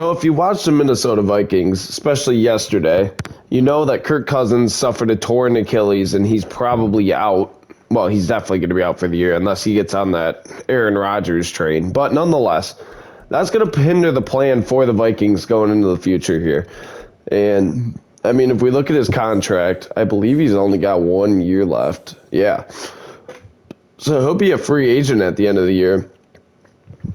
So if you watched the Minnesota Vikings, especially yesterday, you know that Kirk Cousins suffered a torn Achilles and he's probably out. Well, he's definitely going to be out for the year unless he gets on that Aaron Rodgers train. But nonetheless, that's going to hinder the plan for the Vikings going into the future here. And I mean, if we look at his contract, I believe he's only got 1 year left. Yeah. So he'll be a free agent at the end of the year.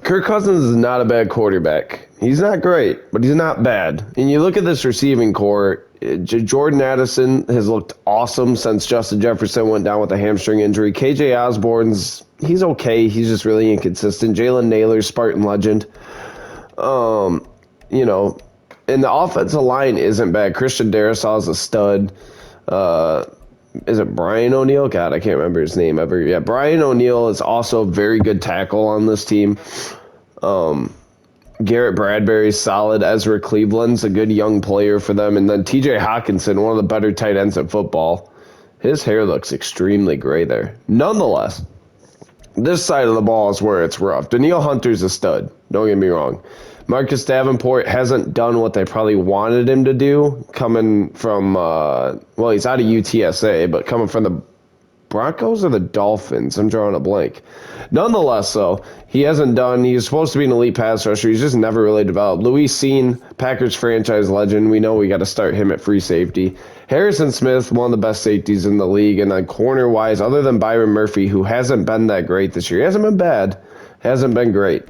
Kirk Cousins is not a bad quarterback. He's not great, but he's not bad. And you look at this receiving core, Jordan Addison has looked awesome since Justin Jefferson went down with a hamstring injury. KJ Osborne's, he's okay. He's just really inconsistent. Jalen Naylor, Spartan legend. You know, and the offensive line isn't bad. Christian Darrisaw is a stud. Is it Brian O'Neill? God, I can't remember his name ever. Yeah, Brian O'Neill is also a very good tackle on this team. Garrett Bradbury's solid. Ezra Cleveland's a good young player for them. And then TJ Hawkinson, one of the better tight ends in football. His hair looks extremely gray there. Nonetheless, this side of the ball is where it's rough. Danielle Hunter's a stud. Don't get me wrong. Marcus Davenport hasn't done what they probably wanted him to do, coming from, well, he's out of UTSA, but coming from the Broncos or the Dolphins? I'm drawing a blank. Nonetheless, though, he hasn't done, he's supposed to be an elite pass rusher. He's just never really developed. Louis Sean, Packers franchise legend. We know we got to start him at free safety. Harrison Smith, one of the best safeties in the league. And then corner-wise, other than Byron Murphy, who hasn't been that great this year. He hasn't been bad. Hasn't been great.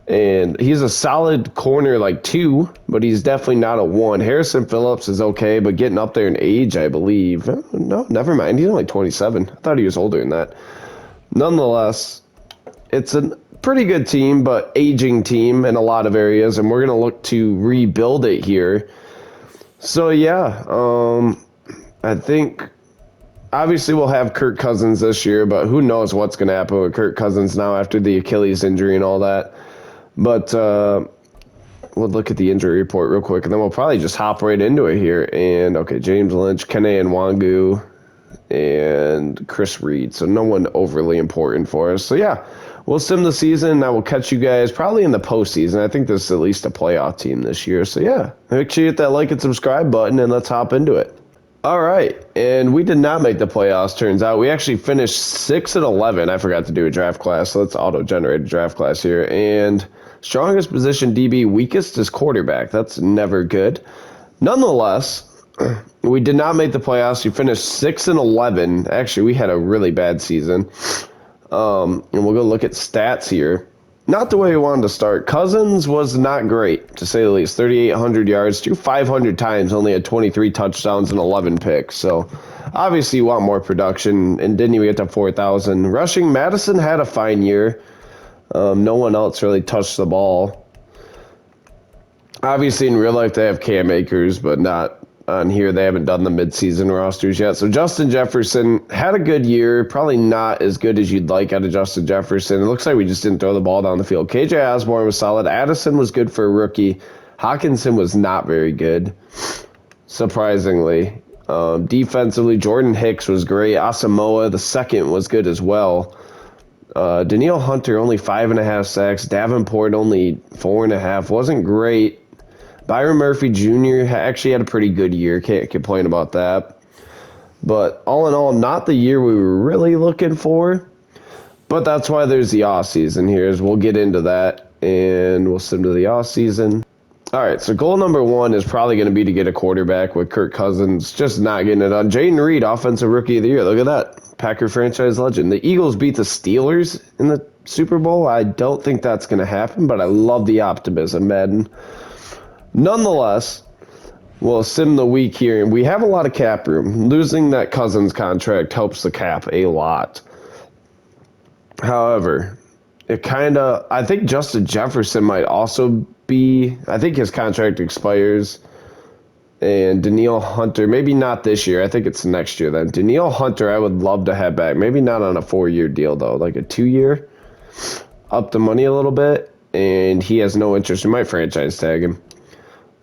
And he's a solid corner, like 2, but he's definitely not a 1. Harrison Phillips is okay, but getting up there in age, I believe. No, never mind. He's only 27. I thought he was older than that. Nonetheless, it's a pretty good team, but aging team in a lot of areas, and we're going to look to rebuild it here. So, yeah, I think obviously we'll have Kirk Cousins this year, but who knows what's going to happen with Kirk Cousins now after the Achilles injury and all that. But we'll look at the injury report real quick, and then we'll probably just hop right into it here. And, okay, James Lynch, Kene Nwangu, and Chris Reed. So no one overly important for us. So, yeah, we'll sim the season, and I will catch you guys probably in the postseason. I think this is at least a playoff team this year. So, yeah, make sure you hit that like and subscribe button, and let's hop into it. All right, and we did not make the playoffs, turns out. We actually finished 6-11. I forgot to do a draft class, so let's auto-generate a draft class here. And strongest position DB, weakest is quarterback. That's never good. Nonetheless, we did not make the playoffs. We finished 6-11. Actually, we had a really bad season. And we'll go look at stats here. Not the way we wanted to start. Cousins was not great, to say the least. 3,800 yards, threw 500 times, only had 23 touchdowns and 11 picks. So, obviously, you want more production, and didn't even get to 4,000. Rushing, Madison had a fine year. No one else really touched the ball. Obviously, in real life, they have Cam Akers, but not on here. They haven't done the midseason rosters yet. So Justin Jefferson had a good year. Probably not as good as you'd like out of Justin Jefferson. It looks like we just didn't throw the ball down the field. KJ Osborne was solid. Addison was good for a rookie. Hawkinson was not very good, surprisingly. Defensively, Jordan Hicks was great. Asamoah, the second, was good as well. Danielle Hunter, only 5.5 sacks. Davenport, only 4.5. Wasn't great. Byron Murphy Jr. actually had a pretty good year. Can't complain about that. But all in all, not the year we were really looking for. But that's why there's the offseason here, is we'll get into that, and we'll sim to the offseason. All right, so goal number 1 is probably going to be to get a quarterback with Kirk Cousins just not getting it done. Jaden Reed, Offensive Rookie of the Year. Look at that. Packer franchise legend. The Eagles beat the Steelers in the Super Bowl. I don't think that's going to happen, but I love the optimism, Madden. Nonetheless, we'll sim the week here, and we have a lot of cap room. Losing that Cousins contract helps the cap a lot. However, I think Justin Jefferson might also I think his contract expires. And Danielle Hunter, maybe not this year. I think it's next year then. Danielle Hunter, I would love to have back. Maybe not on a 4-year deal, though. Like a 2-year. Up the money a little bit. And he has no interest. We might franchise tag him.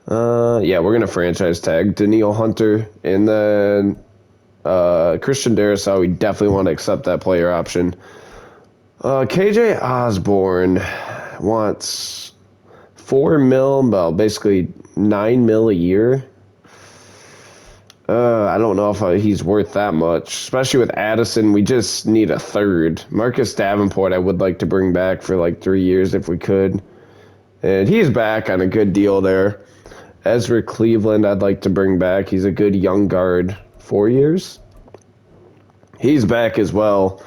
Yeah, we're going to franchise tag Danielle Hunter. And then Christian Darrisaw, we definitely want to accept that player option. KJ Osborne wants 4 mil, well, basically 9 mil a year. I don't know if he's worth that much, especially with Addison. We just need a third. Marcus Davenport, I would like to bring back for like 3 years if we could. And he's back on a good deal there. Ezra Cleveland, I'd like to bring back. He's a good young guard. 4 years. He's back as well.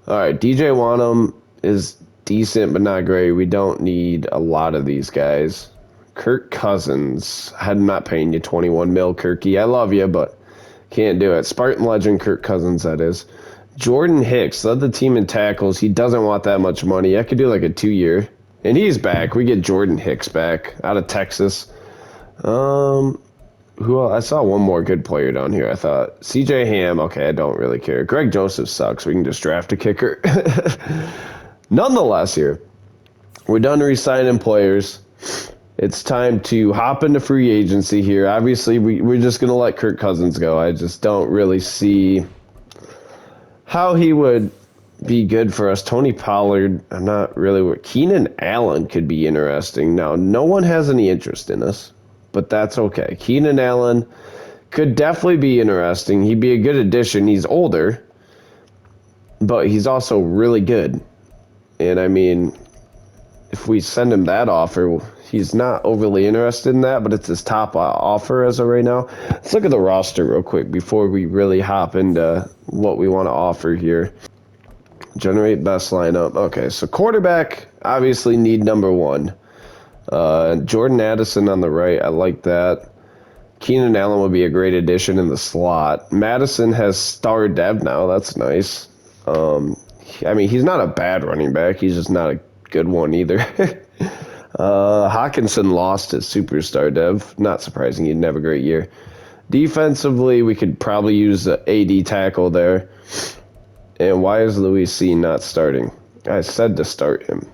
All right, DJ Wanham is decent but not great. We don't need a lot of these guys. Kirk Cousins. I'm not paying you 21 mil, Kirky. I love you, but can't do it. Spartan legend Kirk Cousins, that is. Jordan Hicks led the team in tackles. He doesn't want that much money. I could do like a 2-year. And he's back. We get Jordan Hicks back out of Texas. Who else? I saw one more good player down here, I thought. CJ Ham. Okay, I don't really care. Greg Joseph sucks. We can just draft a kicker. Nonetheless, here, we're done re-signing players. It's time to hop into free agency here. Obviously, we're just going to let Kirk Cousins go. I just don't really see how he would be good for us. Tony Pollard, I'm not really... Keenan Allen could be interesting. Now, no one has any interest in us, but that's okay. Keenan Allen could definitely be interesting. He'd be a good addition. He's older, but he's also really good. And, I mean, if we send him that offer, he's not overly interested in that, but it's his top offer as of right now. Let's look at the roster real quick before we really hop into what we want to offer here. Generate best lineup. Okay, so quarterback, obviously need number 1. Jordan Addison on the right, I like that. Keenan Allen would be a great addition in the slot. Madison has star dev now, that's nice. I mean, he's not a bad running back, he's just not a good one either. Hawkinson lost his superstar dev. Not surprising, he'd have a great year. Defensively, we could probably use an AD tackle there. And why is Louis C not starting? I said to start him.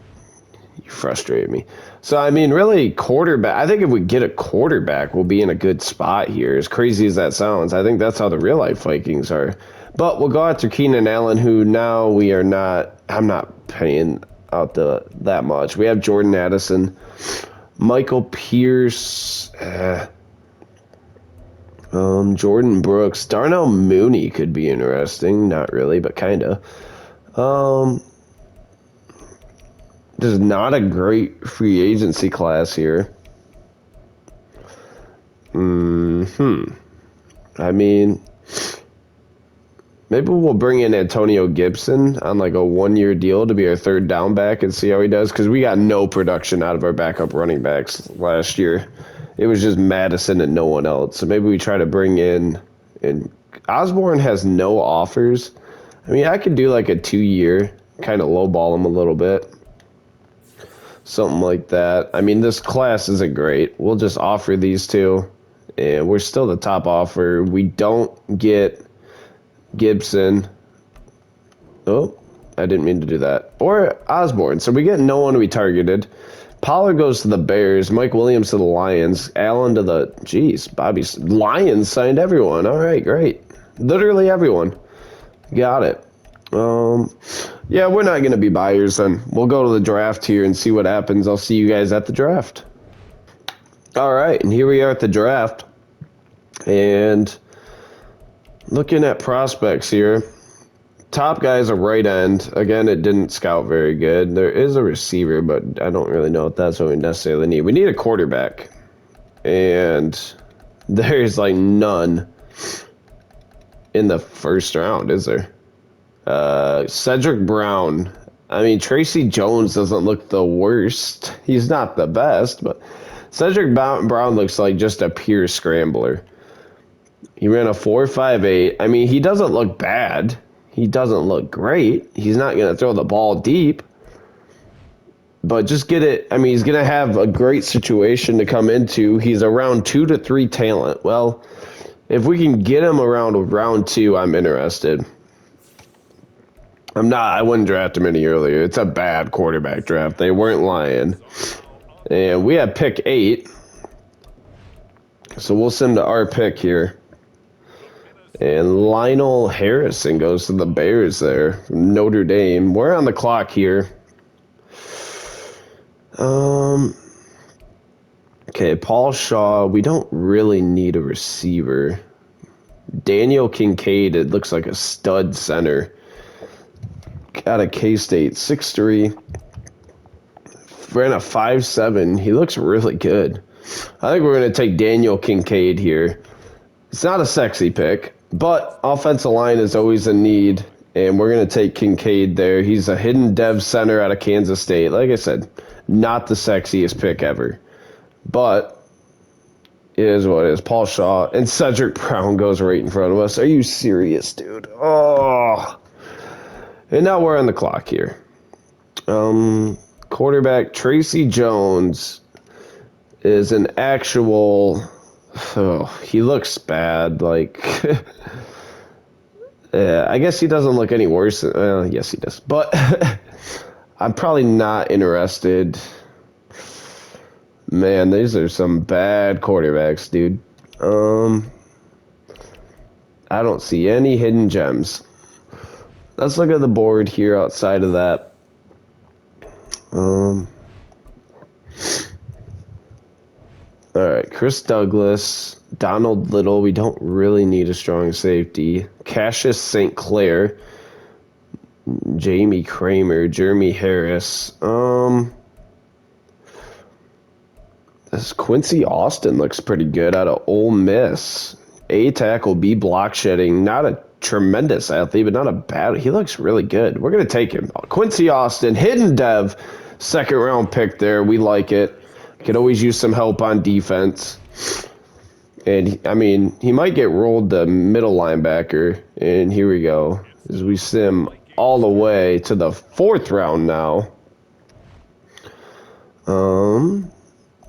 You frustrated me. So, I mean, really, quarterback. I think if we get a quarterback, we'll be in a good spot here. As crazy as that sounds, I think that's how the real-life Vikings are. But we'll go after Keenan Allen, who now we are not... I'm not paying out that much. We have Jordan Addison. Michael Pierce... Jordan Brooks. Darnell Mooney could be interesting. Not really, but kind of. There's not a great free agency class here. I mean, maybe we'll bring in Antonio Gibson on like a 1-year deal to be our third down back and see how he does, because we got no production out of our backup running backs last year. It was just Madison and no one else. So maybe we try to bring in... And Osborne has no offers. I mean, I could do like a 2-year, kind of lowball him a little bit. Something like that. I mean, this class isn't great. We'll just offer these two. And we're still the top offer. We don't get Gibson. Oh, I didn't mean to do that. Or Osborne. So we get no one we targeted. Pollard goes to the Bears. Mike Williams to the Lions. Allen to the... Jeez, Bobby's... Lions signed everyone. All right, great. Literally everyone. Got it. Yeah, we're not going to be buyers then. We'll go to the draft here and see what happens. I'll see you guys at the draft. All right, and here we are at the draft. And looking at prospects here. Top guy's a right end. Again, it didn't scout very good. There is a receiver, but I don't really know if that's what we necessarily need. We need a quarterback. And there's like none in the first round, is there? Cedric Brown. I mean, Tracy Jones doesn't look the worst. He's not the best, but Cedric Brown looks like just a pure scrambler. He ran a 4.58. I mean, he doesn't look bad. He doesn't look great. He's not going to throw the ball deep. But just get it. I mean, he's going to have a great situation to come into. He's around 2 to 3 talent. Well, if we can get him around round 2, I'm interested. I wouldn't draft him any earlier. It's a bad quarterback draft. They weren't lying. And we have pick 8. So we'll send to our pick here. And Lionel Harrison goes to the Bears there from Notre Dame. We're on the clock here. Okay, Paul Shaw. We don't really need a receiver. Daniel Kincaid, it looks like a stud center. Out of K-State, 6'3". Ran a 5'7". He looks really good. I think we're going to take Daniel Kincaid here. It's not a sexy pick, but offensive line is always a need, and we're going to take Kincaid there. He's a hidden dev center out of Kansas State. Like I said, not the sexiest pick ever, but it is what it is. Paul Shaw and Cedric Brown goes right in front of us. Are you serious, dude? Oh. And now we're on the clock here. Quarterback Tracy Jones is an actual... Oh, he looks bad. Like, I guess he doesn't look any worse. Yes, he does. But I'm probably not interested. Man, these are some bad quarterbacks, dude. I don't see any hidden gems. Let's look at the board here outside of that. All right, Chris Douglas, Donald Little. We don't really need a strong safety. Cassius St. Clair, Jamie Kramer, Jeremy Harris. This Quincy Austin looks pretty good out of Ole Miss. A tackle, B block shedding. Not a tremendous athlete, but not a bad. He looks really good. We're gonna take him. Quincy Austin, hidden dev, second round pick there. We like it. Could always use some help on defense. And, I mean, he might get rolled to middle linebacker. And here we go. As we sim all the way to the fourth round now.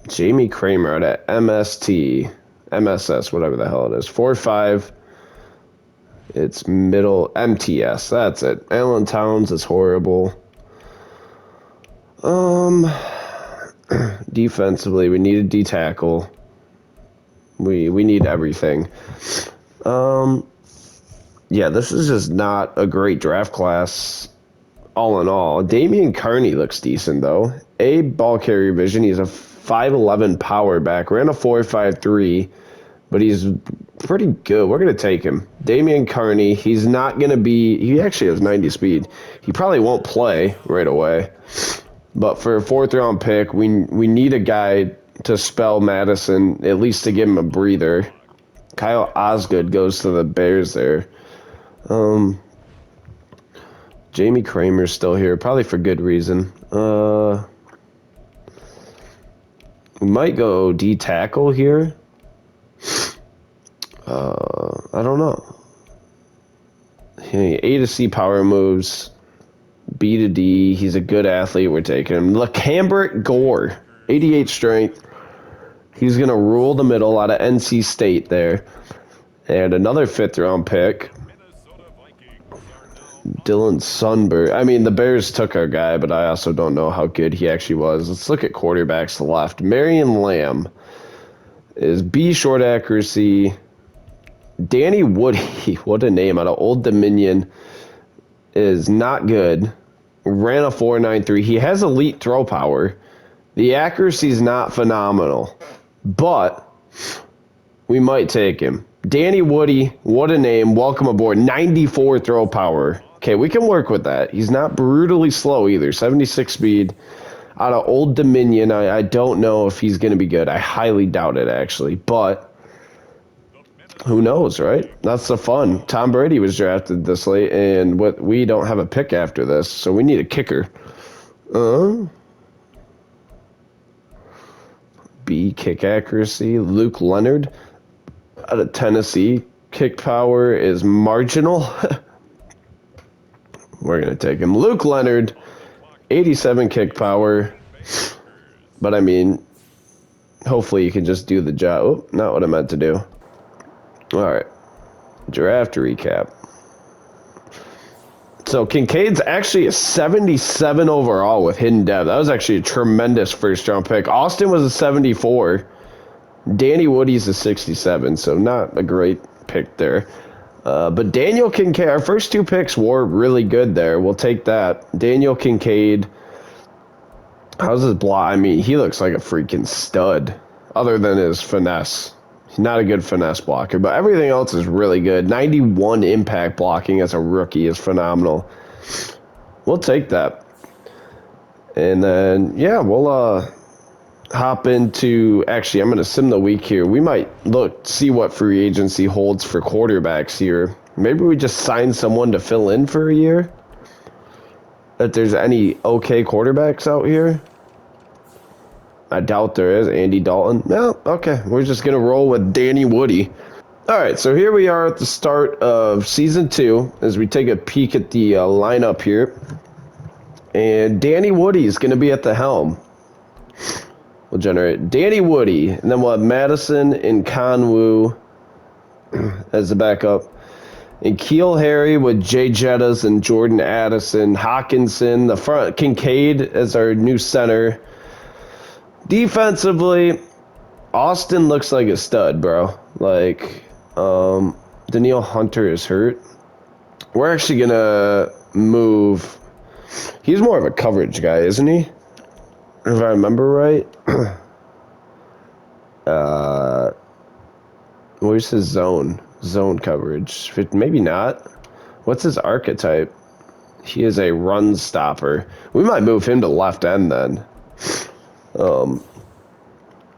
Jamie Kramer at MSS, whatever the hell it is. 4.5. It's middle MTS. That's it. Allen Towns is horrible. Defensively, we need a D tackle. We need everything. Yeah, this is just not a great draft class all in all. Damian Carney looks decent though. A ball carrier vision. He's a 5'11" power back. Ran a 4.53, but he's pretty good. We're gonna take him. Damian Carney. He's not gonna be. He actually has 90 speed. He probably won't play right away. But for a fourth round pick, we need a guy to spell Madison, at least to give him a breather. Kyle Osgood goes to the Bears there. Jamie Kramer's still here, probably for good reason. We might go D tackle here. I don't know. A to C power moves. B to D. He's a good athlete. We're taking him. LaCambrick Gore, 88 strength. He's going to rule the middle out of NC State there. And another fifth round pick. Dylan Sunberg. I mean, the Bears took our guy, but I also don't know how good he actually was. Let's look at quarterbacks to the left. Marion Lamb is B short accuracy. Danny Woody, what a name, out of Old Dominion, is not good. Ran a 4.93. He has elite throw power. The accuracy is not phenomenal, but we might take him. Danny Woody, what a name. Welcome aboard. 94 throw power. Okay, we can work with that. He's not brutally slow either. 76 speed. Out of Old Dominion, I don't know if he's going to be good. I highly doubt it, actually, but who knows, right? That's the fun. Tom Brady was drafted this late, and we don't have a pick after this, so we need a kicker. B, kick accuracy. Luke Leonard out of Tennessee. Kick power is marginal. We're going to take him. Luke Leonard, 87 kick power. But, I mean, hopefully you can just do the job. Oh, not what I meant to do. All right, draft recap. So Kincaid's actually a 77 overall with hidden depth. That was actually a tremendous first-round pick. Austin was a 74. Danny Woody's a 67, so not a great pick there. But Daniel Kincaid, our first two picks were really good there. We'll take that. Daniel Kincaid, how's his block? I mean, he looks like a freaking stud. other than his finesse. He's not a good finesse blocker, but everything else is really good. 91 impact blocking as a rookie is phenomenal. We'll take that. And then, yeah, we'll hop into, actually, I'm going to sim the week here. We might see what free agency holds for quarterbacks here. Maybe we just sign someone to fill in for a year. If there's any okay quarterbacks out here. I doubt there is. Andy Dalton. No, okay. We're just going to roll with Danny Woody. All right, so here we are at the start of Season 2 as we take a peek at the lineup here. And Danny Woody is going to be at the helm. We'll generate Danny Woody, and then we'll have Madison and Conwu as the backup. And Keel Harry with Jay Jettas and Jordan Addison. Hawkinson, the front, Kincaid as our new center. Defensively, Austin looks like a stud, bro. Like, Danielle Hunter is hurt. We're actually going to move. He's more of a coverage guy, isn't he? If I remember right. Where's his zone coverage? Maybe not. What's his archetype? He is a run stopper. We might move him to left end then.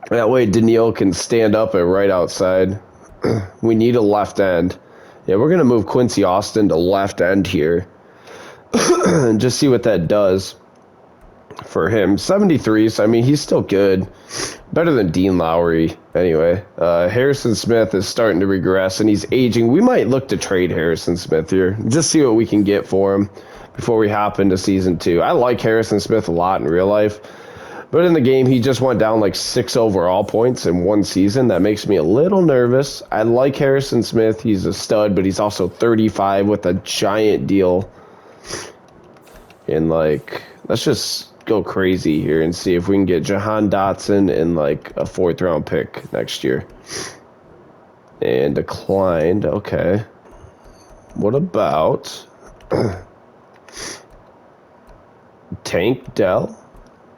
That way Danielle can stand up at right outside. We need a left end. Yeah, we're going to move Quincy Austin to left end here. And just see what that does for him. 73, so I mean, he's still good. Better than Dean Lowry, anyway. Harrison Smith is starting to regress, and he's aging. We might look to trade Harrison Smith here. Just see what we can get for him before we hop into Season 2. I like Harrison Smith a lot in real life. But in the game, he just went down like 6 overall points in one season. That makes me a little nervous. I like Harrison Smith. He's a stud, but he's also 35 with a giant deal. And, like, let's just go crazy here and see if we can get Jahan Dotson and, like, a 4th-round pick next year. And declined. Okay. What about Tank Dell?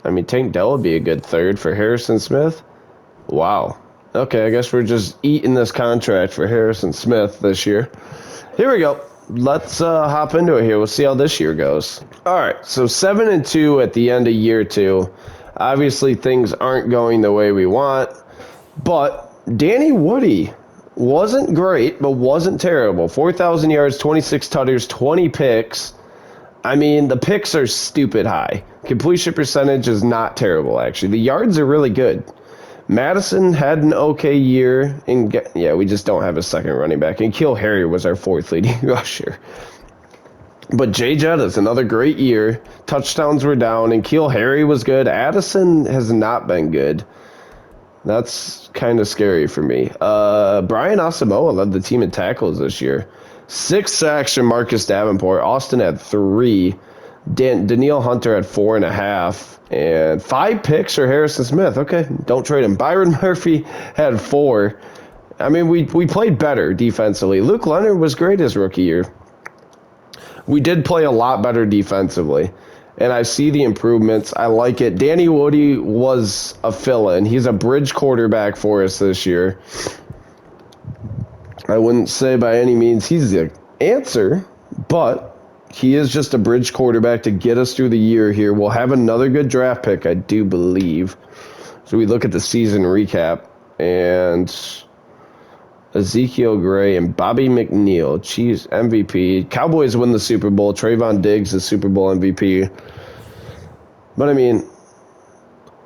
I mean, Tank Dell would be a good 3rd for Harrison Smith. Wow. Okay, I guess we're just eating this contract for Harrison Smith this year. Here we go. Let's hop into it here. We'll see how this year goes. All right, so 7-2 at the end of year 2. Obviously, things aren't going the way we want, but Danny Woody wasn't great, but wasn't terrible. 4,000 yards, 26 tutters, 20 picks. I mean, the picks are stupid high. Completion percentage is not terrible, actually. The yards are really good. Madison had an okay year. Yeah, we just don't have a second running back. And Keel Harry was our 4th leading rusher. But Jay Jettas, another great year. Touchdowns were down, and Keel Harry was good. Addison has not been good. That's kind of scary for me. Brian Asamoah led the team in tackles this year. 6 sacks from Marcus Davenport. Austin had 3. Danielle Hunter had 4.5. And 5 picks for Harrison Smith. Okay, don't trade him. Byron Murphy had 4. I mean, we played better defensively. Luke Leonard was great his rookie year. We did play a lot better defensively. And I see the improvements. I like it. Danny Woody was a fill-in. He's a bridge quarterback for us this year. I wouldn't say by any means he's the answer, but he is just a bridge quarterback to get us through the year here. We'll have another good draft pick, I do believe. So we look at the season recap, and Ezekiel Gray and Bobby McNeil, Chiefs MVP. Cowboys win the Super Bowl. Trayvon Diggs is Super Bowl MVP. But I mean,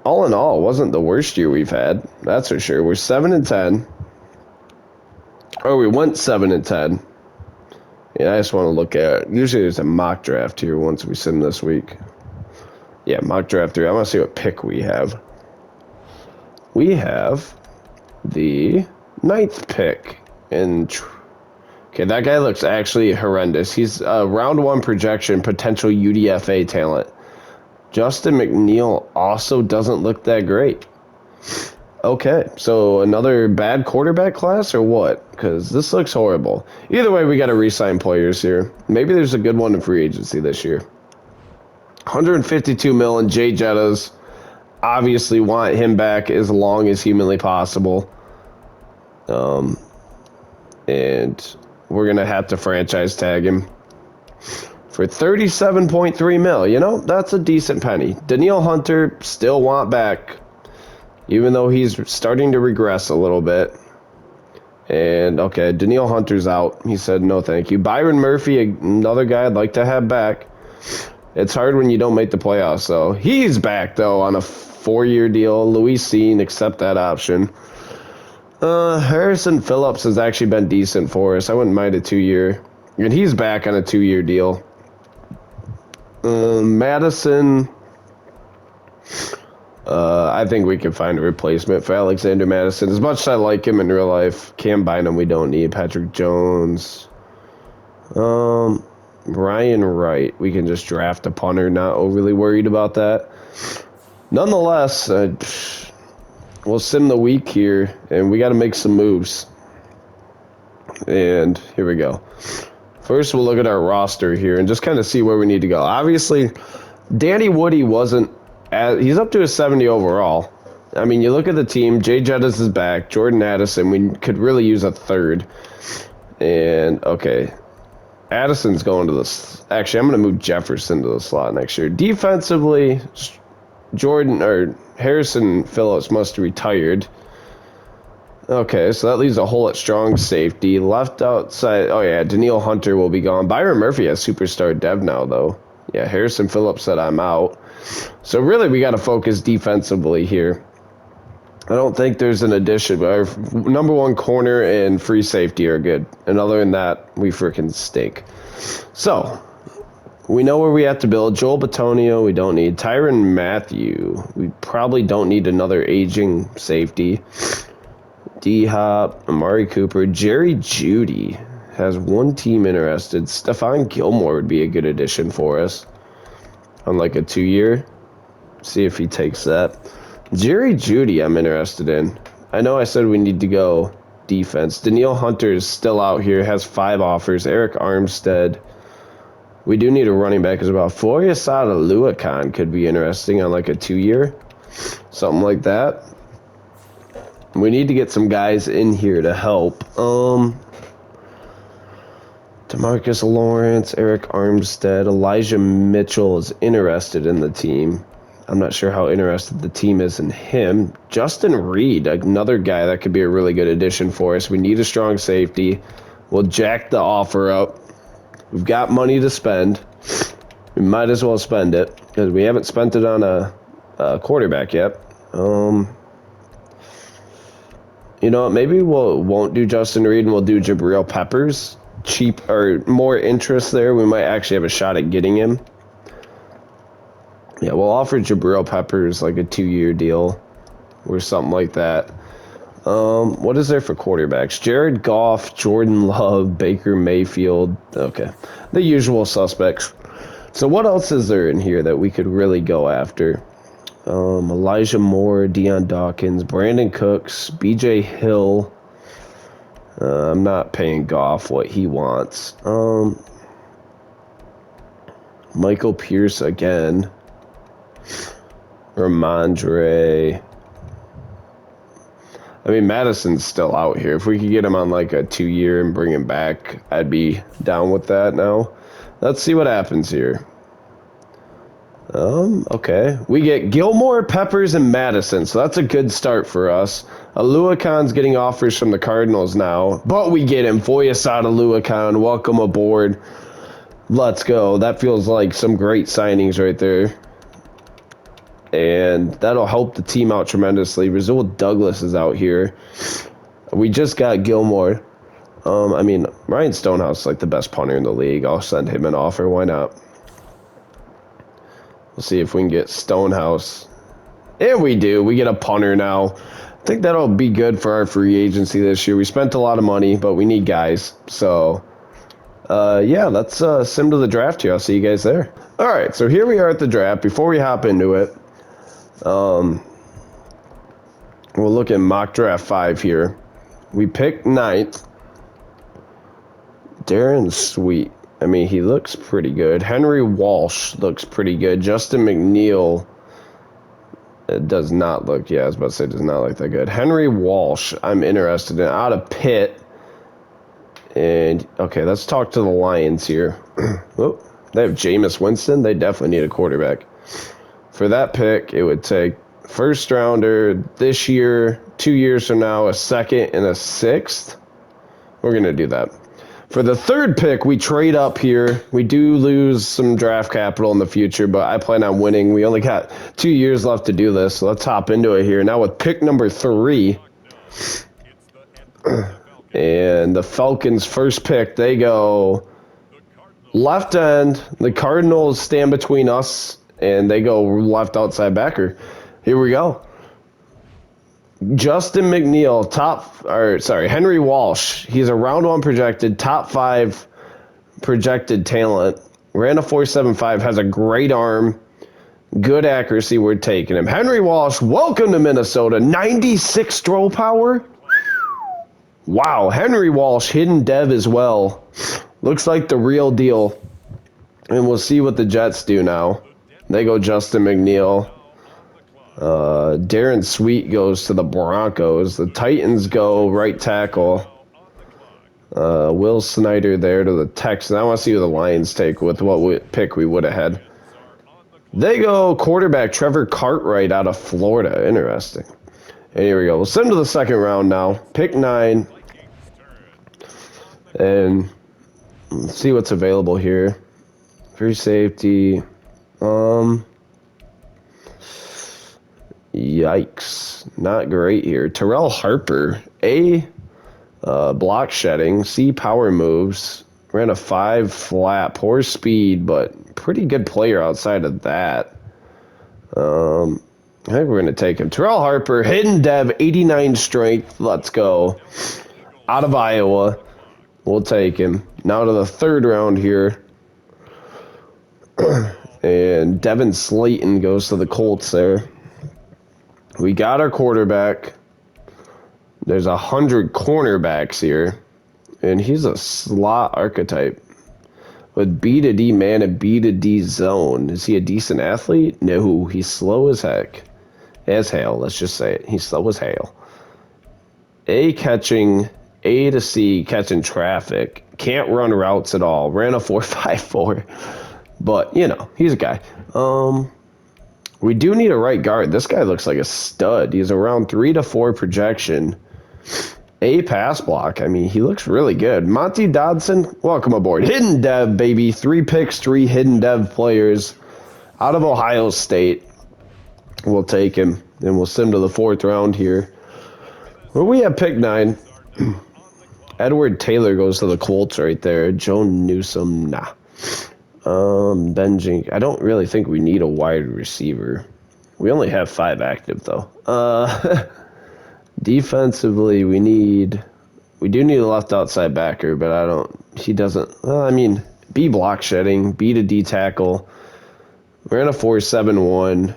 all in all, it wasn't the worst year we've had. That's for sure. We're 7-10. Or we went 7-10. Yeah, I just want to look at. Usually there's a mock draft here once we sim this week. Yeah, mock draft 3. I want to see what pick we have. We have the 9th pick. Okay, that guy looks actually horrendous. He's a round 1 projection, potential UDFA talent. Justin McNeil also doesn't look that great. Okay, so another bad quarterback class or what? Because this looks horrible. Either way, we got to re-sign players here. Maybe there's a good one in free agency this year. $152 million, Jay Jettas. obviously want him back as long as humanly possible. And we're going to have to franchise tag him for 37.3 mil. You know, that's a decent penny. Danielle Hunter, still want back, even though he's starting to regress a little bit. And, okay, Danielle Hunter's out. He said no thank you. Byron Murphy, another guy I'd like to have back. It's hard when you don't make the playoffs, so he's back, though, on a 4-year deal. Luis Seen, accept that option. Harrison Phillips has actually been decent for us. I wouldn't mind a 2-year. And he's back on a 2-year deal. Madison, I think we can find a replacement for Alexander Madison. As much as I like him in real life, Cam Bynum we don't need. Patrick Jones. Ryan Wright. We can just draft a punter, not overly worried about that. Nonetheless, we'll sim the week here, and we got to make some moves. And here we go. First, we'll look at our roster here and just kind of see where we need to go. Obviously, Danny Woody wasn't he's up to a 70 overall. I mean, you look at the team. Jay Jettis is back. Jordan Addison, we could really use a third. And, okay, Addison's going to this. Actually, I'm going to move Jefferson to the slot next year. Defensively, Harrison Phillips must have retired. Okay, so that leaves a hole at strong safety. Left outside, oh yeah, Danielle Hunter will be gone. Byron Murphy has superstar dev now, though. Yeah, Harrison Phillips said I'm out. So really, we got to focus defensively here. I don't think there's an addition, but our number one corner and free safety are good. And other than that, we freaking stink. So, we know where we have to build. Joel Batonio, we don't need. Tyrann Mathieu, we probably don't need another aging safety. D-Hop, Amari Cooper, Jerry Jeudy has one team interested. Stephon Gilmore would be a good addition for us on like a 2-year. See if he takes that. Jerry Jeudy I'm interested in. I know I said we need to go defense. Danielle Hunter is still out here, has 5 offers. Eric Armstead. We do need a running back as well. Foyesada Luakan could be interesting on like a 2-year. Something like that. We need to get some guys in here to help. DeMarcus Lawrence, Eric Armstead, Elijah Mitchell is interested in the team. I'm not sure how interested the team is in him. Justin Reed, another guy that could be a really good addition for us. We need a strong safety. We'll jack the offer up. We've got money to spend. We might as well spend it because we haven't spent it on a quarterback yet. You know what? Maybe won't do Justin Reed and we'll do Jabril Peppers. Cheap or more interest there. We might actually have a shot at getting him. Yeah, we'll offer Jabril Peppers like a 2-year deal or something like that. What is there for quarterbacks? Jared Goff, Jordan Love, Baker Mayfield. Okay, the usual suspects. So what else is there in here that we could really go after? Elijah Moore, Deion Dawkins, Brandon Cooks, BJ Hill. I'm not paying Goff what he wants. Michael Pierce again. Ramondre. I mean, Madison's still out here. If we could get him on like a 2-year and bring him back, I'd be down with that now. Let's see what happens here. Okay. We get Gilmore, Peppers, and Madison, so that's a good start for us. Aluakan's getting offers from the Cardinals now, but we get him. Foyesada Aluakan, welcome aboard. Let's go. That feels like some great signings right there. And that'll help the team out tremendously. Rasul Douglas is out here. We just got Gilmore. I mean, Ryan Stonehouse is like the best punter in the league. I'll send him an offer. Why not? We'll see if we can get Stonehouse. And we do. We get a punter now. I think that'll be good for our free agency this year. We spent a lot of money, but we need guys. So, yeah, let's sim to the draft here. I'll see you guys there. All right, so here we are at the draft. Before we hop into it, we'll look at mock draft 5 here. We picked 9th. Darren Sweet. I mean, he looks pretty good. Henry Walsh looks pretty good. Justin McNeil It does not look, yeah, I was about to say, it does not look that good. Henry Walsh, I'm interested in. Out of Pitt. And, okay, let's talk to the Lions here. Oh, they have Jameis Winston. They definitely need a quarterback. For that pick, it would take first rounder this year, 2 years from now, a second, and a sixth. We're going to do that. For the third pick, we trade up here. We do lose some draft capital in the future, but I plan on winning. We only got 2 years left to do this, so let's hop into it here. Now with pick number 3, and the Falcons' first pick, they go left end. The Cardinals stand between us, and they go left outside backer. Here we go. Justin McNeil, Henry Walsh. He's a round 1 projected, top 5 projected talent. Ran a 4.75, has a great arm, good accuracy. We're taking him. Henry Walsh, welcome to Minnesota. 96 throw power. Wow, Henry Walsh, hidden dev as well. Looks like the real deal. And we'll see what the Jets do now. They go Justin McNeil. Darren Sweet goes to the Broncos. The Titans go right tackle. Will Snyder there to the Texans. I want to see who the Lions take with what pick we would have had. They go quarterback Trevor Cartwright out of Florida. Interesting. And here we go. We'll send to the second round now. Pick 9. And let's see what's available here. Free safety. Yikes. Not great here. Terrell Harper. A, block shedding. C, power moves. Ran a 5 flat. Poor speed, but pretty good player outside of that. I think we're going to take him. Terrell Harper, hidden dev, 89 strength. Let's go. Out of Iowa. We'll take him. Now to the third round here. And Devin Slayton goes to the Colts there. We got our quarterback. There's 100 cornerbacks here. And he's a slot archetype. With B to D man and B to D zone. Is he a decent athlete? No, he's slow as heck. As hail, let's just say it. He's slow as hail. A catching, A to C catching traffic. Can't run routes at all. Ran a 4.54. But, you know, he's a guy. We do need a right guard. This guy looks like a stud. He's around 3 to 4 projection. A pass block. I mean, he looks really good. Monty Dodson, welcome aboard. Hidden dev, baby. 3 picks, 3 hidden dev players out of Ohio State. We'll take him, and we'll send him to the 4th round here. Where we have pick 9. Edward Taylor goes to the Colts right there. Joe Newsom, nah. Ben Jink. I don't really think we need a wide receiver. We only have 5 active, though. Defensively, we do need a left outside backer, but he doesn't, I mean, B block shedding, B to D tackle. We're in a 4.71.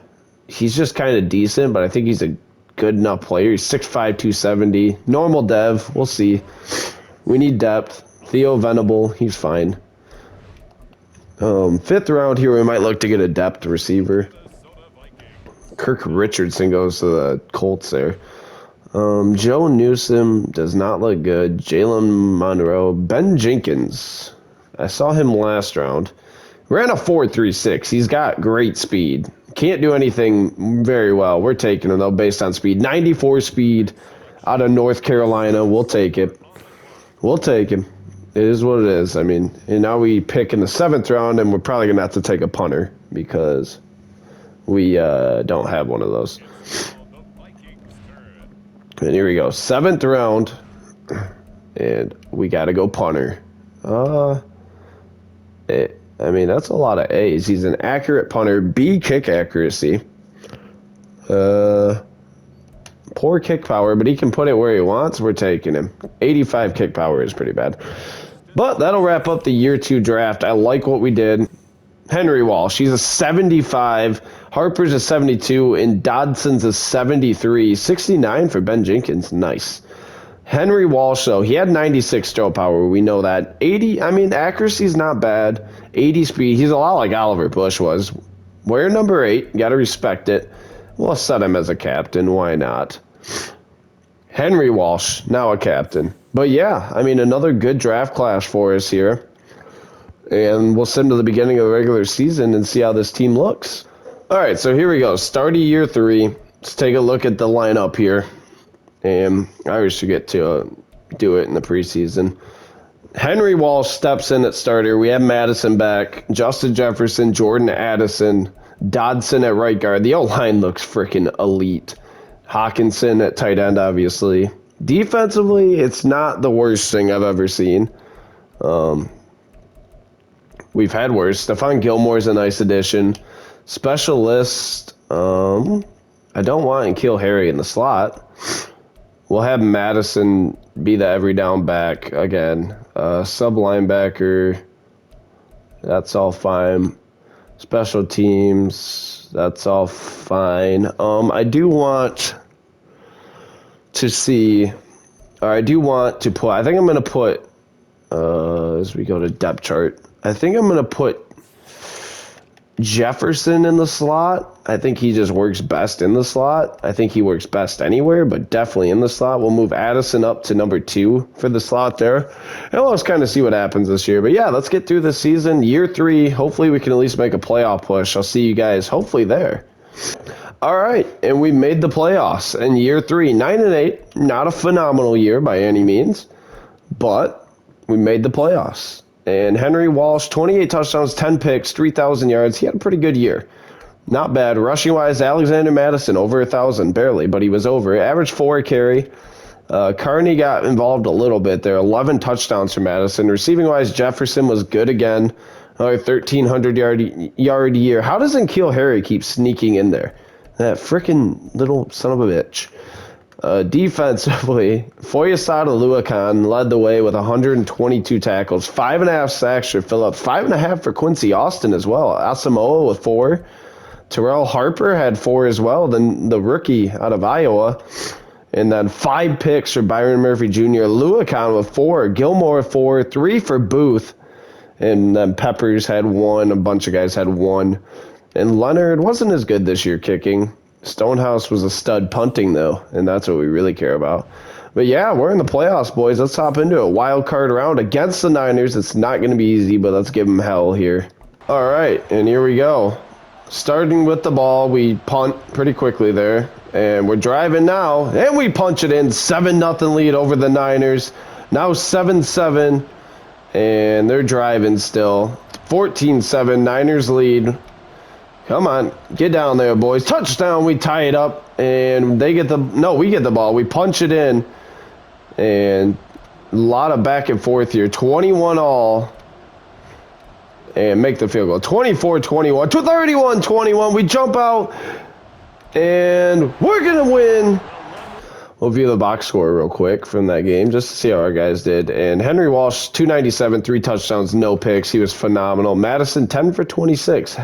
He's just kind of decent, but I think he's a good enough player. He's 6'5", 270. Normal dev. We'll see. We need depth. Theo Venable, he's fine. 5th round here, we might look to get a depth receiver. Kirk Richardson goes to the Colts there. Joe Newsom does not look good. Jalen Monroe. Ben Jenkins. I saw him last round. Ran a 4.36. He's got great speed. Can't do anything very well. We're taking him, though, based on speed. 94 speed out of North Carolina. We'll take it. We'll take him. It is what it is. I mean, and now we pick in the 7th round, and we're probably going to have to take a punter because we don't have one of those. And here we go. 7th round, and we got to go punter. I mean, that's a lot of A's. He's an accurate punter. B, kick accuracy. Poor kick power, but he can put it where he wants. We're taking him. 85 kick power is pretty bad. But that'll wrap up the year 2 draft. I like what we did. Henry Walsh, he's a 75. Harper's a 72. And Dodson's a 73. 69 for Ben Jenkins. Nice. Henry Walsh, though, he had 96 throw power. We know that. 80, I mean, accuracy's not bad. 80 speed. He's a lot like Oliver Bush was. We're number 8. Got to respect it. We'll set him as a captain. Why not? Henry Walsh, now a captain. But yeah, I mean, another good draft class for us here. And we'll send to the beginning of the regular season and see how this team looks. All right, so here we go. Start of year 3. Let's take a look at the lineup here. And I always forget to do it in the preseason. Henry Walsh steps in at starter. We have Madison back. Justin Jefferson, Jordan Addison, Dodson at right guard. The O-line looks freaking elite. Hawkinson at tight end, obviously. Defensively, it's not the worst thing I've ever seen. We've had worse. Stephon Gilmore's a nice addition. Specialist, I don't want N'Keal Harry in the slot. We'll have Madison be the every down back again. Sub linebacker, that's all fine. Special teams, that's all fine. I do want to see, or I do want to put, I think I'm going to put, as we go to depth chart, I think I'm going to put Jefferson in the slot. I think he just works best in the slot. I think he works best anywhere, but definitely in the slot. We'll move Addison up to number 2 for the slot there. And we'll just kind of see what happens this year. But yeah, let's get through this season. Year 3, hopefully we can at least make a playoff push. I'll see you guys hopefully there. All right, and we made the playoffs in year 3. 9-8, not a phenomenal year by any means, but we made the playoffs. And Henry Walsh, 28 touchdowns, 10 picks, 3,000 yards. He had a pretty good year. Not bad. Rushing-wise, Alexander Madison, over 1,000, barely, but he was over. Average 4 carry. Carney got involved a little bit there. 11 touchdowns for Madison. Receiving-wise, Jefferson was good again. Another 1,300-yard year. How does N'Keal Harry keep sneaking in there? That freaking little son of a bitch. Defensively, Foyesade Oluokun led the way with 122 tackles, 5.5 sacks for Phillip, 5.5 for Quincy Austin as well. Asamoah with 4. Terrell Harper had 4 as well, then the rookie out of Iowa. And then 5 picks for Byron Murphy Jr. Oluokun with 4, Gilmore with 4, 3 for Booth. And then Peppers had 1, a bunch of guys had 1. And Leonard wasn't as good this year kicking. Stonehouse was a stud punting, though, and that's what we really care about. But yeah, we're in the playoffs, boys. Let's hop into a wild card round against the Niners. It's not going to be easy, but let's give them hell here. All right, and here we go. Starting with the ball, we punt pretty quickly there, and we're driving now, and we punch it in. 7-0 lead over the Niners. Now 7-7, and they're driving still. 14-7, Niners lead. Come on, get down there, boys. Touchdown, we tie it up, and they get the, no, we get the ball. We punch it in, and a lot of back and forth here. 21 all, and make the field goal. 24-21, 31-21. We jump out, and we're going to win. We'll view the box score real quick from that game just to see how our guys did. And Henry Walsh, 297, 3 touchdowns, no picks. He was phenomenal. Madison, 10 for 26.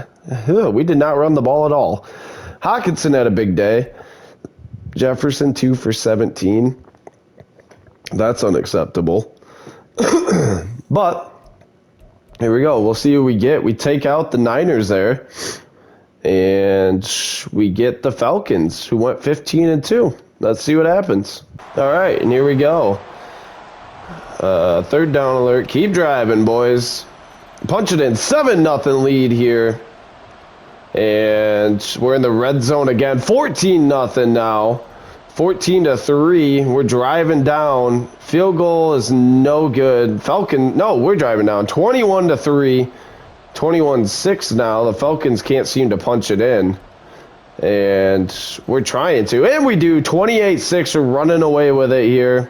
We did not run the ball at all. Hawkinson had a big day. Jefferson, 2 for 17. That's unacceptable. But here we go. We'll see who we get. We take out the Niners there. And we get the Falcons, who went 15-2. Let's see what happens. All right, and here we go. Third down alert. Keep driving, boys. Punch it in. 7-0 lead here. And we're in the red zone again. 14-0 now. 14-3. We're driving down. Field goal is no good. We're driving down. 21-3. 21-6 now. The Falcons can't seem to punch it in. And we're trying to. And we do. 28-6. We're running away with it here.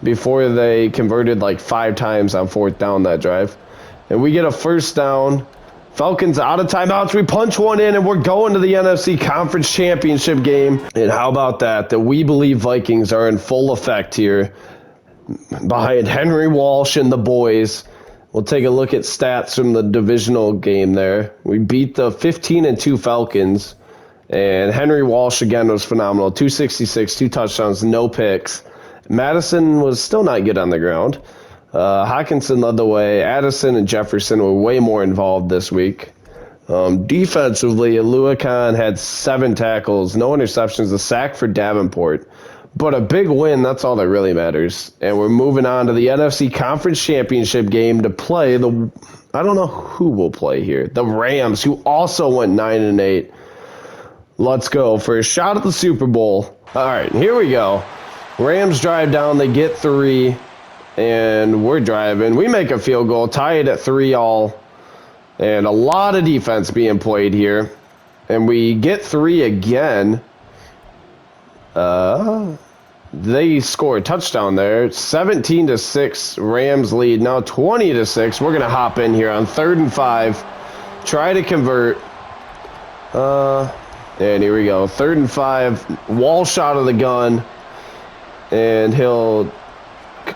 Before they converted like 5 times on 4th down that drive. And we get a first down. Falcons out of timeouts. We punch one in, and we're going to the NFC Conference Championship game. And how about that? The We Believe Vikings are in full effect here. Behind Henry Walsh and the boys. We'll take a look at stats from the divisional game there. We beat the 15-2 Falcons. And Henry Walsh, again, was phenomenal. 266, 2 touchdowns, no picks. Madison was still not good on the ground. Hawkinson led the way. Addison and Jefferson were way more involved this week. Defensively, Aluakon had 7 tackles, no interceptions, a sack for Davenport. But a big win, that's all that really matters. And we're moving on to the NFC Conference Championship game to play the... I don't know who will play here. The Rams, who also went 9-8. Let's go for a shot at the Super Bowl. All right, here we go. Rams drive down, they get 3, and we're driving. We make a field goal, tie it at 3-all, and a lot of defense being played here. And we get 3 again. They score a touchdown there. 17-6, Rams lead. Now 20-6. We're going to hop in here on 3rd and 5. Try to convert. And here we go. 3rd and 5. Walsh out of the gun. And he'll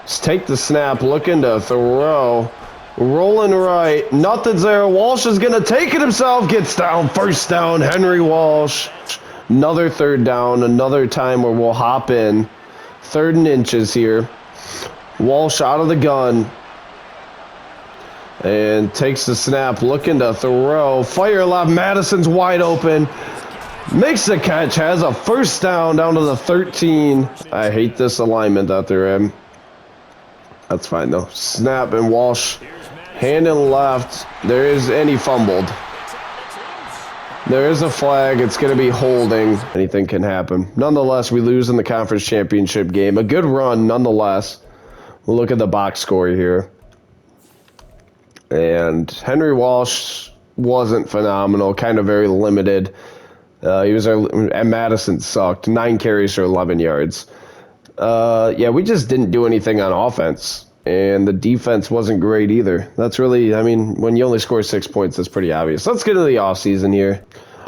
take the snap, looking to throw. Rolling right. Nothing's there. Walsh is going to take it himself. Gets down. 1st down. Henry Walsh. Another 3rd down. Another time where we'll hop in. 3rd and inches here. Walsh out of the gun. And takes the snap, looking to throw. Fire left. Madison's wide open. Makes the catch. Has a 1st down to the 13. I hate this alignment that they're in. That's fine, though. Snap and Walsh. Hand and left. And he fumbled. There is a flag. It's going to be holding. Anything can happen. Nonetheless, we lose in the conference championship game. A good run, nonetheless. We'll look at the box score here. And Henry Walsh wasn't phenomenal. Kind of very limited. And Madison sucked. 9 carries for 11 yards. Yeah, we just didn't do anything on offense. And the defense wasn't great either. That's really, I mean, when you only score 6 points, that's pretty obvious. Let's get into the offseason here.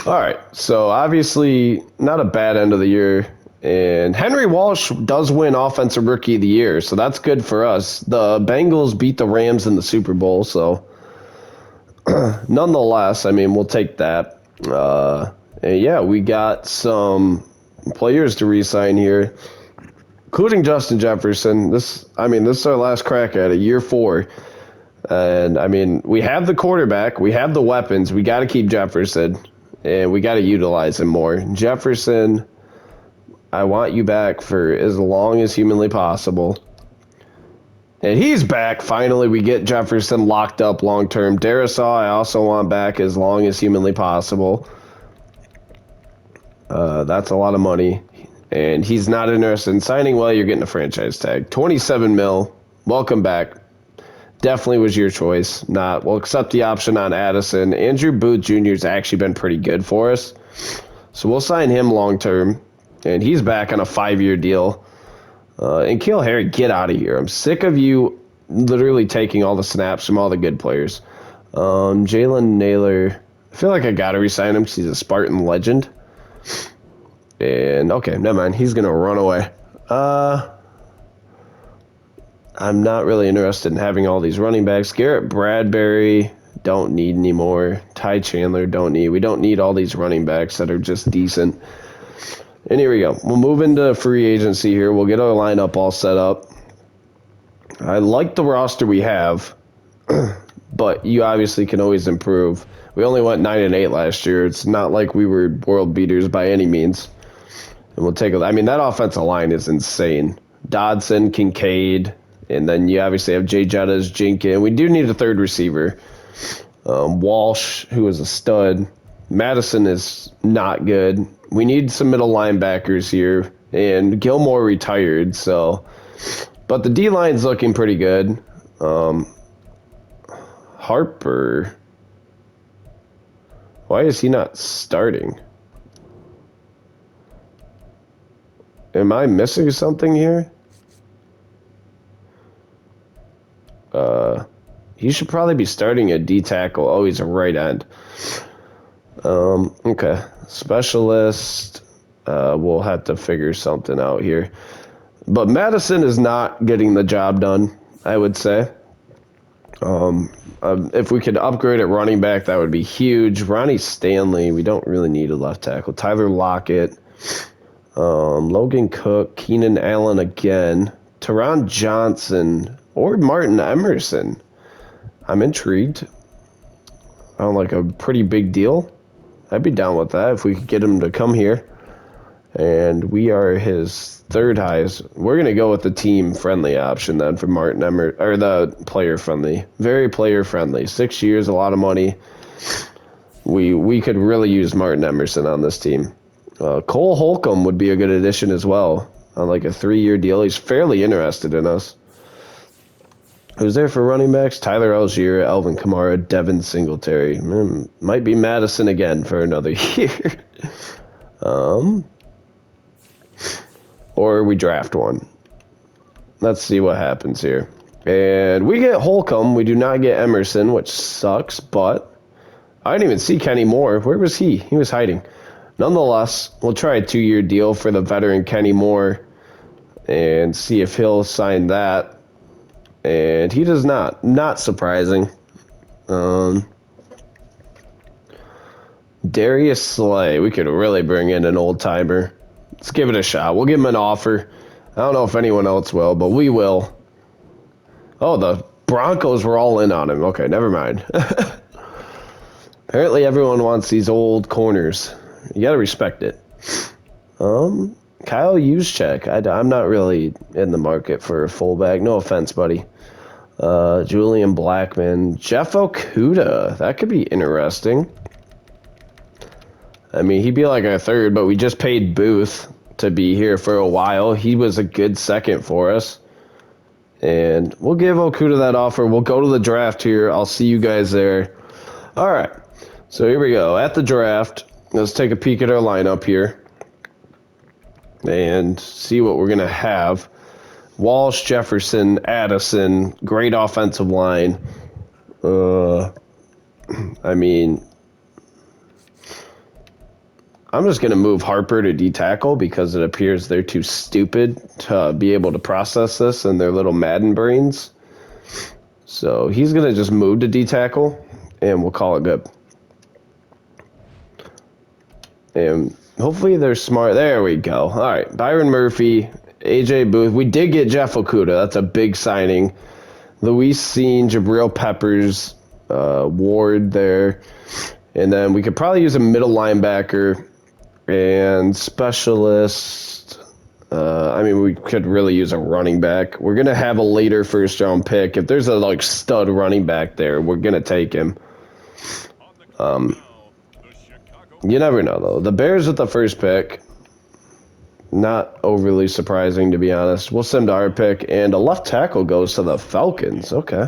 All right, so obviously not a bad end of the year. And Henry Walsh does win Offensive Rookie of the Year, so that's good for us. The Bengals beat the Rams in the Super Bowl, so nonetheless, I mean, we'll take that. And yeah, we got some players to re-sign here, including Justin Jefferson. This is our last crack at it, year 4. And, I mean, we have the quarterback. We have the weapons. We got to keep Jefferson, and we got to utilize him more. Jefferson, I want you back for as long as humanly possible. And he's back. Finally, we get Jefferson locked up long-term. Darisaw, I also want back as long as humanly possible. That's a lot of money. And he's not interested in signing. Well, you're getting a franchise tag. 27 mil. Welcome back. Definitely was your choice. We'll accept the option on Addison. Andrew Booth Jr. has actually been pretty good for us. So we'll sign him long-term. And he's back on a 5-year deal. And Keel Harry, get out of here. I'm sick of you literally taking all the snaps from all the good players. Jalen Naylor, I feel like I got to re-sign him because he's a Spartan legend. And, okay, never mind. He's going to run away. I'm not really interested in having all these running backs. Garrett Bradbury, don't need anymore. Ty Chandler, don't need. We don't need all these running backs that are just decent. And here we go. We'll move into free agency here. We'll get our lineup all set up. I like the roster we have, but you obviously can always improve. We only went 9-8 last year. It's not like we were world beaters by any means. And we'll take a. I mean, that offensive line is insane. Dodson, Kincaid, and then you obviously have Jay Jettas, Jenkins. We do need a 3rd receiver. Walsh, who is a stud. Madison is not good. We need some middle linebackers here. And Gilmore retired, so. But the D-line's looking pretty good. Harper. Why is he not starting? Am I missing something here? He should probably be starting a D-tackle. Oh, he's a right end. Okay. Specialist. We'll have to figure something out here. But Madison is not getting the job done, I would say. If we could upgrade at running back, that would be huge. Ronnie Stanley, we don't really need a left tackle. Tyler Lockett. Logan Cook. Keenan Allen again. Teron Johnson. Or Martin Emerson. I'm intrigued. on like a pretty big deal. I'd be down with that if we could get him to come here. And we are his third highest. We're going to go with the team-friendly option then for Martin Emerson, or the player-friendly. Very player-friendly. 6 years, a lot of money. We could really use Martin Emerson on this team. Cole Holcomb would be a good addition as well on like a 3-year deal. He's fairly interested in us. Who's there for running backs? Tyler Algier, Alvin Kamara, Devin Singletary. Might be Madison again for another year. Or we draft one. Let's see what happens here. And we get Holcomb. We do not get Emerson, which sucks, but I didn't even see Kenny Moore. Where was he? He was hiding. Nonetheless, we'll try a 2-year deal for the veteran Kenny Moore and see if he'll sign that. And he does not. Not surprising. Darius Slay. We could really bring in an old-timer. Let's give it a shot. We'll give him an offer. I don't know if anyone else will, but we will. Oh, the Broncos were all in on him. Okay, never mind. Apparently everyone wants these old corners. You gotta respect it. Kyle Juszczyk. I'm not really in the market for a fullback. No offense, buddy. Julian Blackman. Jeff Okudah. That could be interesting. I mean, he'd be like our third, but we just paid Booth to be here for a while. He was a good second for us. And we'll give Okudah that offer. We'll go to the draft here. I'll see you guys there. All right. So here we go. At the draft, let's take a peek at our lineup here and see what we're going to have. Walsh, Jefferson, Addison, great offensive line. I mean, I'm just going to move Harper to D-tackle because it appears they're too stupid to be able to process this in their little Madden brains. So he's going to just move to D-tackle, and we'll call it good. And hopefully they're smart. There we go. All right, Byron Murphy, A.J. Booth. We did get Jeff Okudah. That's a big signing. Luis Seen, Jabril Peppers, Ward there. And then we could probably use a middle linebacker and specialist. I mean, we could really use a running back. We're going to have a later first-round pick. If there's a, like, stud running back there, we're going to take him. You never know, though. The Bears with the first pick. Not overly surprising, to be honest. We'll send our pick, and a left tackle goes to the Falcons. Okay.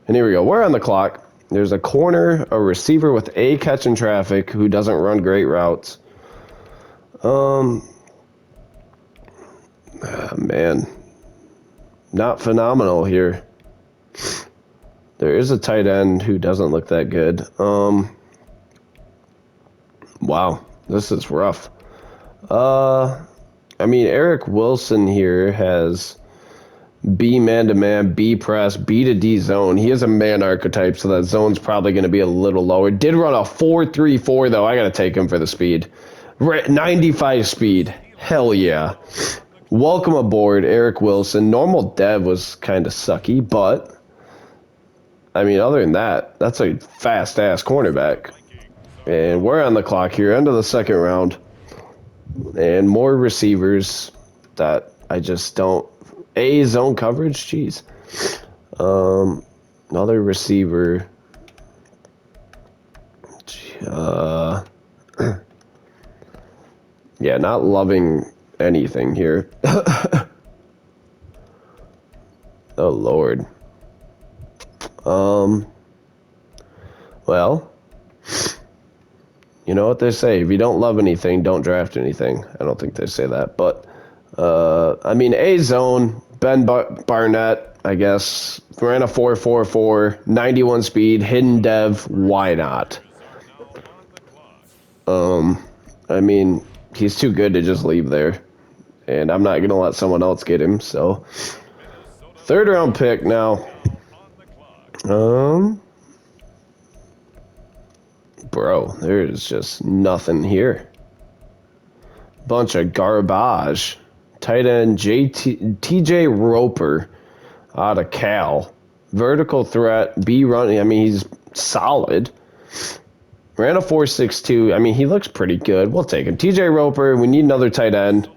And here we go. We're on the clock. There's a corner, a receiver with a catch in traffic who doesn't run great routes. Man. Not phenomenal here. There is a tight end who doesn't look that good. Wow. This is rough. I mean, Eric Wilson here has B man-to-man, B press, B to D zone. He has a man archetype, so that zone's probably going to be a little lower. Did run a 4.34, though. I got to take him for the speed. 95 speed. Hell yeah. Welcome aboard, Eric Wilson. Normal dev was kind of sucky, but, I mean, other than that, that's a fast-ass cornerback. And we're on the clock here, end of the second round. And more receivers that I just don't... A, zone coverage? Jeez. Another receiver. Yeah, not loving anything here. Oh, Lord. Well... You know what they say, if you don't love anything, don't draft anything. I don't think they say that, but, I mean, A-zone, Ben Barnett, I guess, ran a 4.44, 91 speed, hidden dev, why not? I mean, he's too good to just leave there, and I'm not going to let someone else get him, so. Third round pick now. Bro, there's just nothing here. Bunch of garbage. Tight end TJ Roper out of Cal. Vertical threat, B running. I mean, he's solid. Ran a 4.62. I mean, he looks pretty good. We'll take him. TJ Roper, we need another tight end.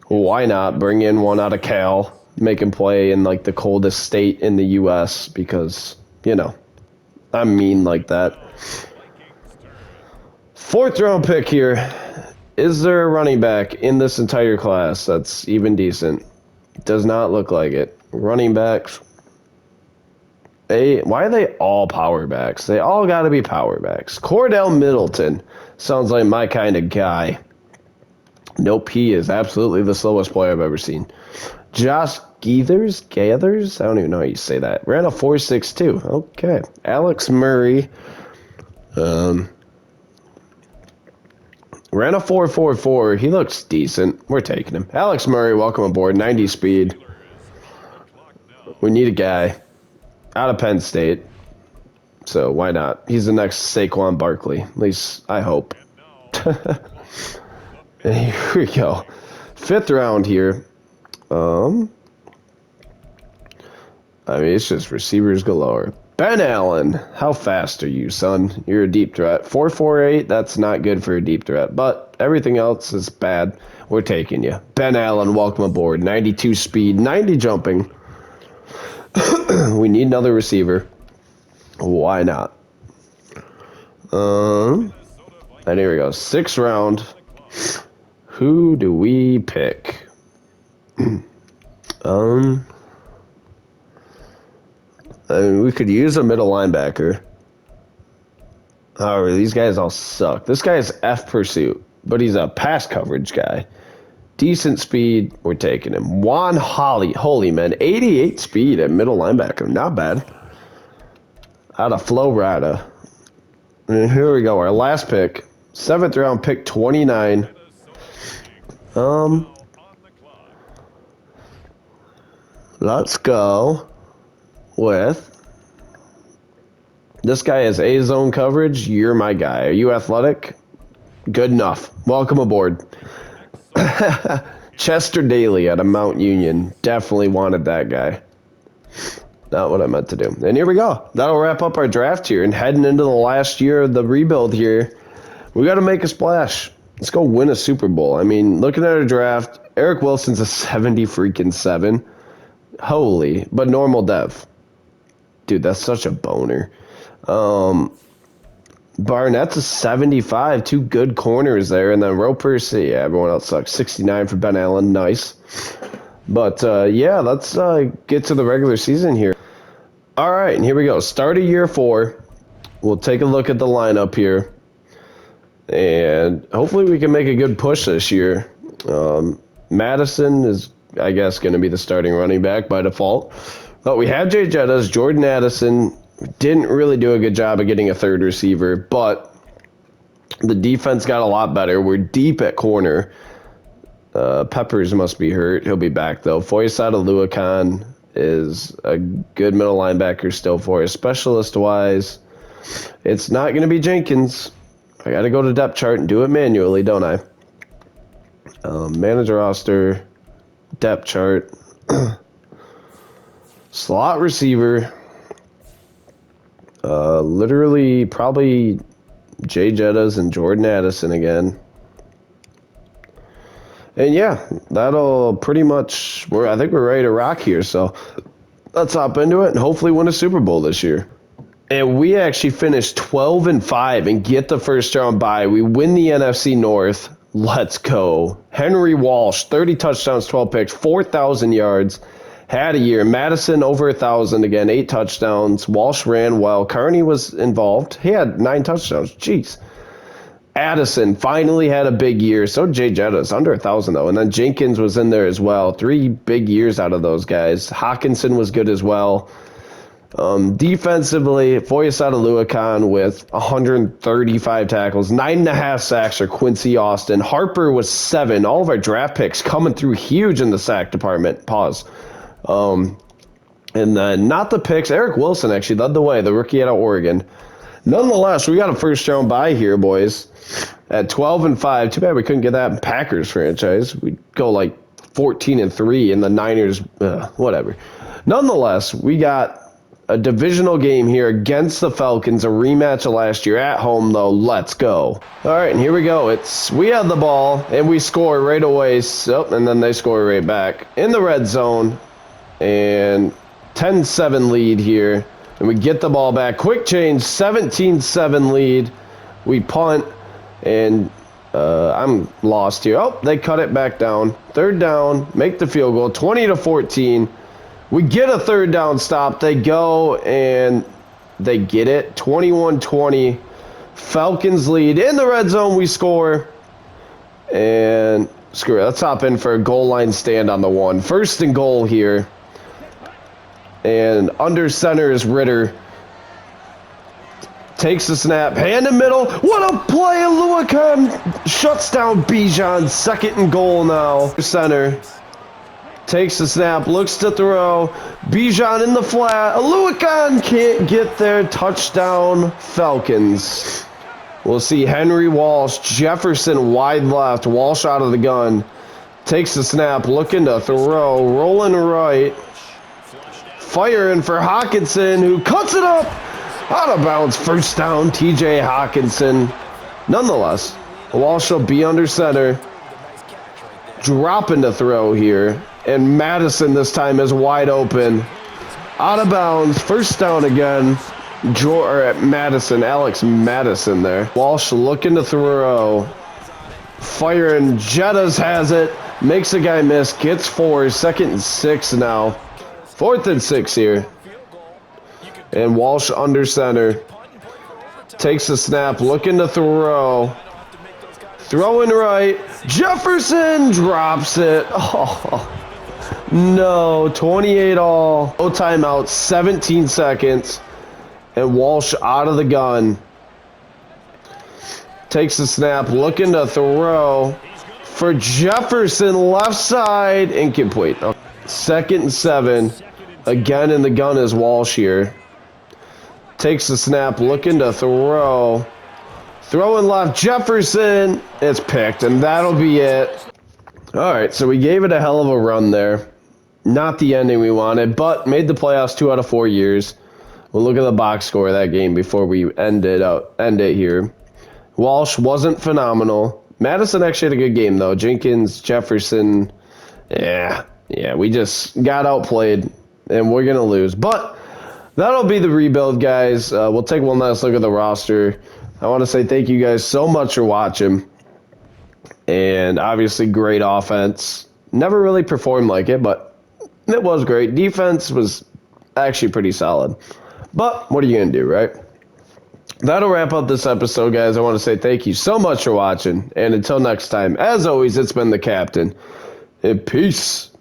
Why not bring in one out of Cal, make him play in like the coldest state in the U.S. because, you know, I'm mean like that. 4th round pick here. Is there a running back in this entire class that's even decent? Does not look like it. Running backs. Why are they all power backs? They all got to be power backs. Cordell Middleton sounds like my kind of guy. Nope, he is absolutely the slowest player I've ever seen. Josh Gathers? I don't even know how you say that. Ran a 4.62. Okay. Alex Murray. Ran a 4.44. He looks decent. We're taking him. Alex Murray, welcome aboard. 90 speed. We need a guy out of Penn State. So why not? He's the next Saquon Barkley. At least I hope. Here we go. 5th round here. I mean, it's just receivers galore. Ben Allen. How fast are you, son? You're a deep threat. 4.48, that's not good for a deep threat. But everything else is bad. We're taking you. Ben Allen, welcome aboard. 92 speed, 90 jumping. We need another receiver. Why not? And here we go. 6th round. Who do we pick? I mean, we could use a middle linebacker. However, these guys all suck. This guy is F pursuit, but he's a pass coverage guy. Decent speed, we're taking him. Juan Holy man, 88 speed at middle linebacker, not bad. Out of Florida. And here we go, our last pick, 7th round pick, 29. Let's go with this guy has A zone coverage. You're my guy. Are you athletic? Good enough. Welcome aboard. Chester Daly out of Mount Union. Definitely wanted that guy. Not what I meant to do. And here we go. That'll wrap up our draft here. And heading into the last year of the rebuild here, we got to make a splash. Let's go win a Super Bowl. I mean, looking at our draft, Eric Wilson's a 70-freaking-7. Holy, but normal dev. Dude, that's such a boner. Barnett's a 75. 2 good corners there. And then Roper, see, yeah, everyone else sucks. 69 for Ben Allen. Nice. But, yeah, let's get to the regular season here. All right, and here we go. Start of year 4. We'll take a look at the lineup here. And hopefully we can make a good push this year. Madison is, I guess, going to be the starting running back by default. But we have Jay Jettas, Jordan Addison. Didn't really do a good job of getting a 3rd receiver, but the defense got a lot better. We're deep at corner. Peppers must be hurt. He'll be back, though. Foyesade Luakan is a good middle linebacker still for us. Specialist-wise, it's not going to be Jenkins. I got to go to depth chart and do it manually, don't I? Manager roster, depth chart, slot receiver, literally probably Jay Jettas and Jordan Addison again. And yeah, that'll pretty much, I think we're ready to rock here. So let's hop into it and hopefully win a Super Bowl this year. And we actually finished 12-5 and get the 1st round bye. We win the NFC North. Let's go. Henry Walsh, 30 touchdowns, 12 picks, 4,000 yards. Had a year. Madison over 1,000 again, 8 touchdowns. Walsh ran well. Carney was involved. He had 9 touchdowns. Jeez. Addison finally had a big year. So Jay Jettas, under 1,000 though. And then Jenkins was in there as well. 3 big years out of those guys. Hawkinson was good as well. Defensively, Foyesade Luakan with 135 tackles, 9.5 sacks for Quincy Austin. Harper was 7. All of our draft picks coming through huge in the sack department. Pause. And then not the picks. Eric Wilson actually led the way, the rookie out of Oregon. Nonetheless, we got a 1st round bye here, boys. At 12-5. Too bad we couldn't get that in Packers franchise. We'd go like 14-3 in the Niners. Whatever. Nonetheless, we got A divisional game here against the Falcons, a rematch of last year at home, though. Let's go. All right, and here we go. We have the ball, and we score right away. So, and then they score right back in the red zone. And 10-7 lead here. And we get the ball back. Quick change, 17-7 lead. We punt, and I'm lost here. Oh, they cut it back down. Third down, make the field goal, 20-14. We get a third down stop. They go, and they get it, 21-20. Falcons lead. In the red zone, we score. And screw it. Let's hop in for a goal line stand on the 1. First and goal here. And under center is Ritter. Takes the snap. Hand in middle. What a play. Aluakon shuts down Bijan. Second and goal now. Center. Takes the snap. Looks to throw. Bijan in the flat. Aluakon can't get there. Touchdown Falcons. We'll see Henry, Walsh, Jefferson wide left. Walsh out of the gun. Takes the snap. Looking to throw. Rolling right. Firing for Hawkinson, who cuts it up. Out of bounds. First down, TJ Hawkinson. Nonetheless, Walsh will be under center. Dropping to throw here. And Madison this time is wide open. Out of bounds. First down again. Madison. Alex Madison there. Walsh looking to throw. Firing. Jettas has it. Makes the guy miss. Gets 4. 2nd and 6 now. 4th and 6 here. And Walsh under center. Takes the snap. Looking to throw. Throwing right. Jefferson drops it. Oh, no. 28 all. No timeout. 17 seconds. And Walsh out of the gun. Takes the snap. Looking to throw. For Jefferson. Left side. Incomplete. 2nd and 7. Again in the gun is Walsh here. Takes the snap. Looking to throw. Throwing left. Jefferson. It's picked. And that'll be it. All right. So we gave it a hell of a run there. Not the ending we wanted, but made the playoffs 2 out of 4 years. We'll look at the box score of that game before we end it here. Walsh wasn't phenomenal. Madison actually had a good game, though. Jenkins, Jefferson. Yeah, we just got outplayed, and we're going to lose. But that'll be the rebuild, guys. We'll take one last look at the roster. I want to say thank you guys so much for watching. And obviously, great offense. Never really performed like it, but it was great. Defense was actually pretty solid. But what are you going to do, right? That'll wrap up this episode, guys. I want to say thank you so much for watching. And until next time, as always, it's been the Captain. And peace.